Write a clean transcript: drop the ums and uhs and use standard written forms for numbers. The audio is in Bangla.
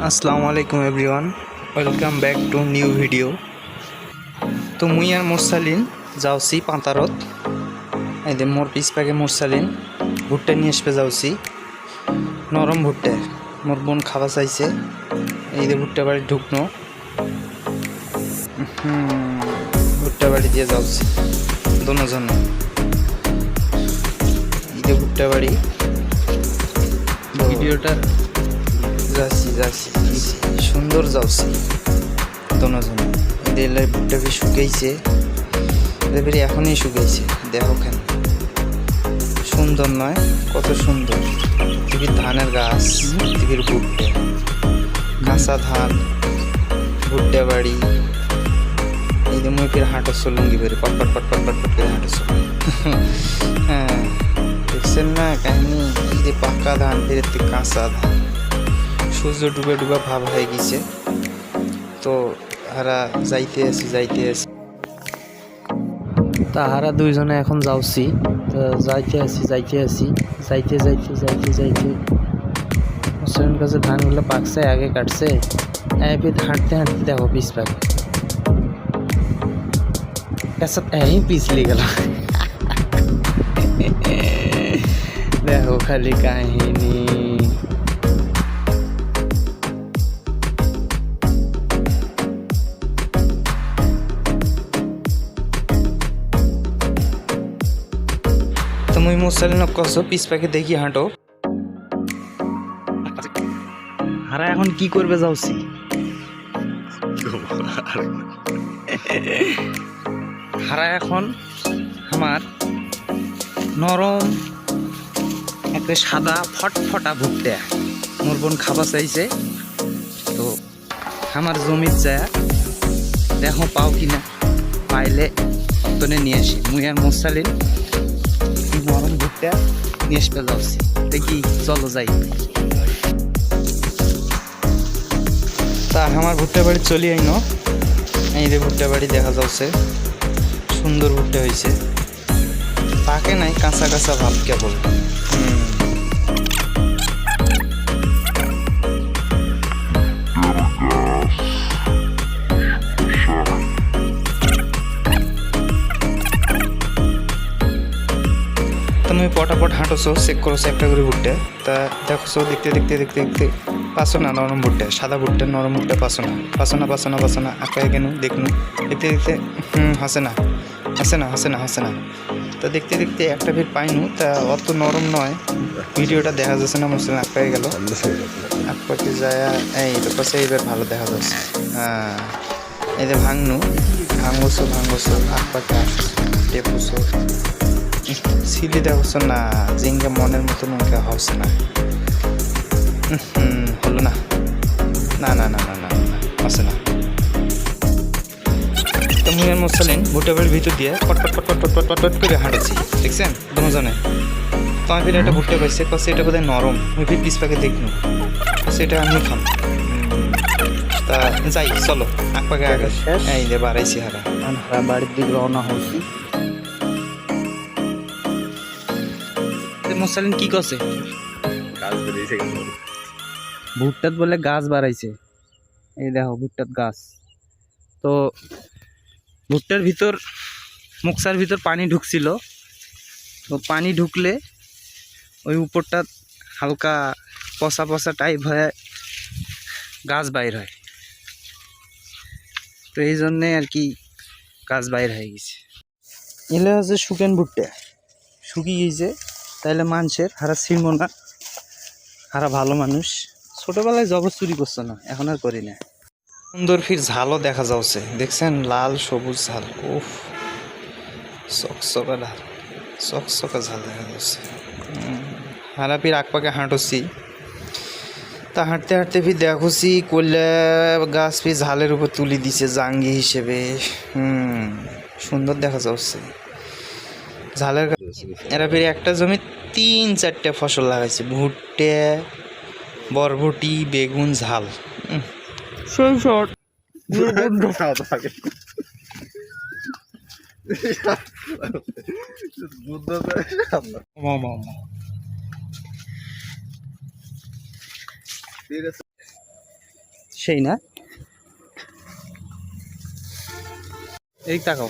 আসসালামু আলাইকুম everyone, welcome back to new video. তো মুই আর মোরসালিন যাওছি পাঁতারত। এই যে মোর পিস পাকে মোরসালিন ভুট্টা নিয়ে আসবে যাওছি, নরম ভুট্টা। মোর বোন খাওয়া চাইছে। এই যে ভুট্টা বাড়ি ঢুকনো, ভুট্টা বাড়ি দিয়ে যাওছি দোনোজনে। এই যে ভুট্টা বাড়ি ভিডিওটা যাচ্ছি সুন্দর যাচ্ছি দোনোজনে। এদের ভুট্টা বি শুকাইছে, এদের এখনই শুকাইছে। দেখো কেন সুন্দর নয়, কত সুন্দর। টিভির ধানের গাছ, টিভির ভুট্টা, কাঁচা ধান, ভুট্টা বাড়ি। এই যে মুই ফির হাঁটো চলুঙ্গি বেরে পটপট পটপট পটপট করে হাঁটো চল। হ্যাঁ দেখছেন না কাহিনি? এই যে পাকা ধান, ফির কাঁচা ধান, সূর্য ডুবে ডুবে ভাব হয়ে গেছে। তো হারা যাইতে আছি তাহারা দুইজনে এখন যাওছি। তো যাইতে মুসলিম কাছে ধানগুলো পাকছে, আগে কাটছে। হাঁটতে হাঁটতে দেখো পিস পাকে পিছলি গেল। দেখো খালি কাহিনী। মুই মোরসালিনক কছো পিস পাকে দেখি হাঁটো। হারা এখন কি করবে যাওছি? হারা এখন আমার নরম একটা সাদা ফটফটা ভুট্টা মোর বোন খাবা চাইছে। তো আমার জমির যায় দেখো পাও কিনা, পাইলে অতনে নিয়ে আসি। মুই আর মোরসালিন নরম ভুট্টা নিয়ে আসতে যাচ্ছি। দেখি চলো যাই। তা আমার ভুট্টা বাড়ি চলি আইন। এই যে ভুট্টা বাড়ি দেখা যাচ্ছে, সুন্দর ভুট্টা হয়েছে, পাকে নাই, কাঁচা কাঁচা ভাব কেবল। তুমি পটাপট হাঁটোছো, চেক করছো একটা করে ভুট্টা। তা দেখছো দেখতে পাচ্ছ না নরম ভুট্টা, সাদা ভুট্টা নরম ভুট্টা পাচ্ছ না আঁকায় কেন দেখুন। দেখতে হাসে না। তা দেখতে একটা ভিড় পাইনু। তা অত নরম নয়, ভিডিওটা দেখা যাচ্ছে না। মুসলিম আঁকায় গেল, আঁকাতে যায়। এই তো কাছে এইবার ভালো দেখা যাচ্ছে। হ্যাঁ এই যে ভাঙবছো আঁকাকে টেপুছো সিলি দেখছো না, জিঙ্গা মনের মতো মুখে হচ্ছে না। হলো না আছে না। তো মুয়ের মোরসালিন ভুট্টা বাড়ির ভিতর দিয়ে পট করে হাঁটেছি, দেখছেন দুজনে। তো আমি ফির একটা ভুট্টা পাইছে, কছে এটা বোধহয় নরম। আমি ফির পিস পাকে দেখুন, সেটা আমি খাম। তা যাই চলো আগ পাকে আগে। এই যে বাড়াইছি হারা বাড়ির দিকে রওনা হয়েছি। মোরসালিন কি করছে? ভুট্টাত বলে গাছ বাড়াইছে। এই দেখো ভুট্টাত গাছ। তো ভুট্টার ভিতর মুকসার ভিতর পানি ঢুকছিল। তো পানি ঢুকলে ওই উপরটা হালকা পচা টাইপ হয়ে গাছ বাইর হয়। তো এই জন্যে আর কি গাছ বাইর হয়ে গেছে। এলে হচ্ছে শুকেন ভুট্টা, শুকিয়ে গেছে। তাইলে মানুষের হারা ছিড়ব না, হারা ভালো মানুষ। ছোটবেলায় জব চুরি করছে না, এখন আর করি না। সুন্দর ফির ঝালও দেখা যাচ্ছে, দেখছেন লাল সবুজ ঝাল। উফ চকচকা ঝাল দেখা যাচ্ছে। হারা ফির আগ পাকে হাঁটছি। তা হাঁটতে ফির দেখছি কল্যা গাছ ফির ঝালের উপর তুলি দিছে জাঙ্গি হিসেবে। সুন্দর দেখা যাচ্ছে ঝালের গাছ। এরা ফির একটা জমি 3-4টে ফসল লাগাইছে, ভুট্টা, বরবটি, বেগুন, ঝাল। সেই শর্ট সেই না, এই তাকাও।